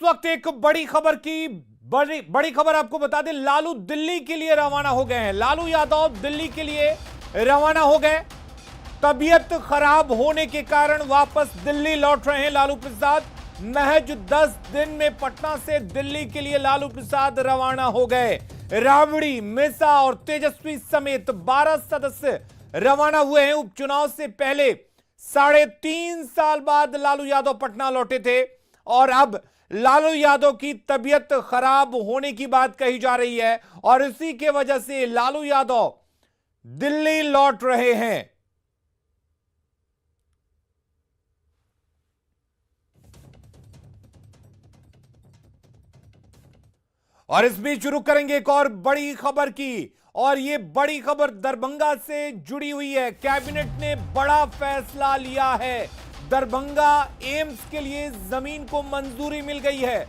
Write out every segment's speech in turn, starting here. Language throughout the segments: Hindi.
वक्त एक बड़ी खबर आपको बता दें। लालू दिल्ली के लिए रवाना हो गए हैं। लालू यादव दिल्ली के लिए रवाना हो गए। तबीयत खराब होने के कारण वापस दिल्ली लौट रहे हैं लालू प्रसाद। महज 10 दिन में पटना से दिल्ली के लिए लालू प्रसाद रवाना हो गए। राबड़ी, मिसा और तेजस्वी समेत 12 सदस्य रवाना हुए हैं। उपचुनाव से पहले 3.5 साल बाद लालू यादव पटना लौटे थे और अब लालू यादव की तबीयत खराब होने की बात कही जा रही है और इसी के वजह से लालू यादव दिल्ली लौट रहे हैं। और इस बीच शुरू करेंगे एक और बड़ी खबर की, और यह बड़ी खबर दरभंगा से जुड़ी हुई है। कैबिनेट ने बड़ा फैसला लिया है। दरभंगा एम्स के लिए जमीन को मंजूरी मिल गई है।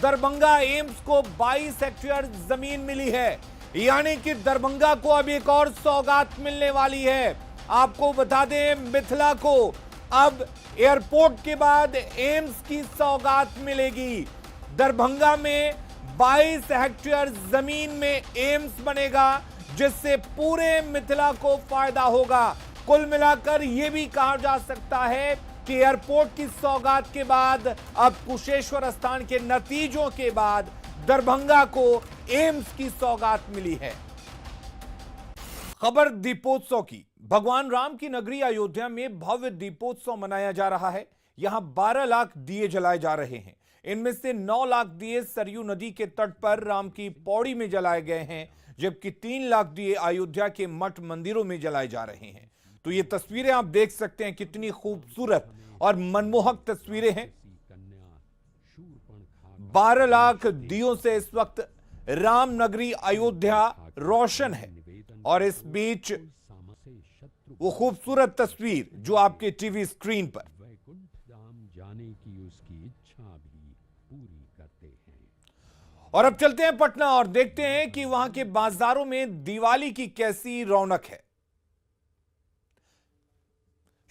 दरभंगा एम्स को 22 हेक्टेयर जमीन मिली है, यानी कि दरभंगा को अब एक और सौगात मिलने वाली है। आपको बता दें, मिथिला को अब एयरपोर्ट के बाद एम्स की सौगात मिलेगी। दरभंगा में 22 हेक्टेयर जमीन में एम्स बनेगा, जिससे पूरे मिथिला को फायदा होगा। कुल मिलाकर यह भी कहा जा सकता है कि एयरपोर्ट की सौगात के बाद, अब कुशेश्वर स्थान के नतीजों के बाद दरभंगा को एम्स की सौगात मिली है। खबर दीपोत्सव की। भगवान राम की नगरी अयोध्या में भव्य दीपोत्सव मनाया जा रहा है। यहां 12 लाख दिए जलाए जा रहे हैं। इनमें से 9 लाख दिए सरयू नदी के तट पर राम की पौड़ी में जलाए गए हैं, जबकि 3 लाख दिए अयोध्या के मठ मंदिरों में जलाए जा रहे हैं। तो ये तस्वीरें आप देख सकते हैं, कितनी खूबसूरत और मनमोहक तस्वीरें हैं। 12 लाख दियों से इस वक्त राम नगरी अयोध्या रोशन है। और इस बीच वो खूबसूरत तस्वीर जो आपके टीवी स्क्रीन पर, जाने की उसकी इच्छा भी पूरी करते हैं। और अब चलते हैं पटना और देखते हैं कि वहां के बाजारों में दिवाली की कैसी रौनक है।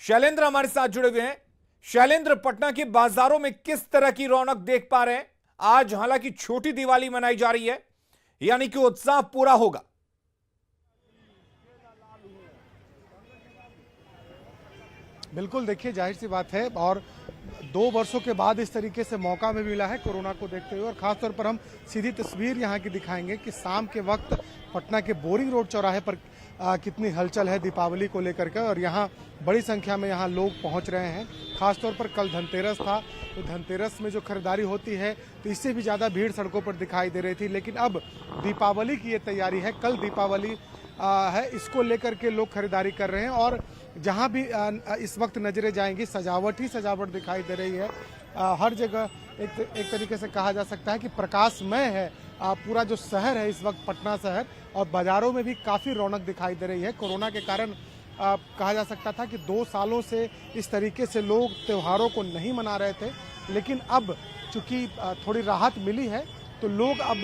शैलेंद्र हमारे साथ जुड़े हुए हैं। शैलेंद्र, पटना के बाजारों में किस तरह की रौनक देख पा रहे हैं? आज हालांकि छोटी दिवाली मनाई जा रही है, यानी कि उत्साह पूरा होगा। बिल्कुल, देखिए जाहिर सी बात है, और 2 वर्षों के बाद इस तरीके से मौका में मिला है कोरोना को देखते हुए। और खासतौर पर हम सीधी तस्वीर यहाँ की दिखाएंगे कि शाम के वक्त पटना के बोरिंग रोड चौराहे पर कितनी हलचल है दीपावली को लेकर के, और यहाँ बड़ी संख्या में यहाँ लोग पहुँच रहे हैं। खासतौर पर कल धनतेरस था, तो धनतेरस में जो खरीदारी होती है तो इससे भी ज़्यादा भीड़ सड़कों पर दिखाई दे रही थी। लेकिन अब दीपावली की ये तैयारी है, कल दीपावली है, इसको लेकर के लोग खरीदारी कर रहे हैं। और जहां भी इस वक्त नजरें जाएंगी, सजावट ही सजावट दिखाई दे रही है। हर जगह एक तरीके से कहा जा सकता है कि प्रकाशमय है पूरा जो शहर है इस वक्त, पटना शहर। और बाजारों में भी काफ़ी रौनक दिखाई दे रही है। कोरोना के कारण कहा जा सकता था कि 2 सालों से इस तरीके से लोग त्योहारों को नहीं मना रहे थे, लेकिन अब चूंकि थोड़ी राहत मिली है तो लोग अब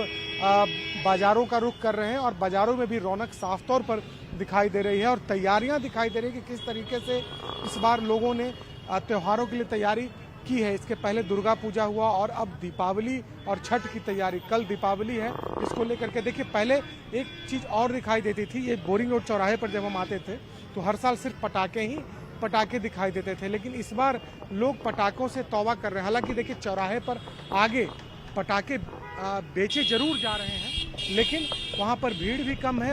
बाजारों का रुख कर रहे हैं, और बाजारों में भी रौनक साफ तौर पर दिखाई दे रही है। और तैयारियां दिखाई दे रही है कि किस तरीके से इस बार लोगों ने त्योहारों के लिए तैयारी की है। इसके पहले दुर्गा पूजा हुआ और अब दीपावली और छठ की तैयारी। कल दीपावली है, इसको लेकर के देखिए, पहले एक चीज़ और दिखाई देती थी। ये बोरिंग रोड चौराहे पर जब हम आते थे तो हर साल सिर्फ पटाखे दिखाई देते थे, लेकिन इस बार लोग पटाखों से तौबा कर रहे हैं। हालांकि देखिए, चौराहे पर आगे पटाखे बेचे जरूर जा रहे हैं, लेकिन वहां पर भीड़ भी कम है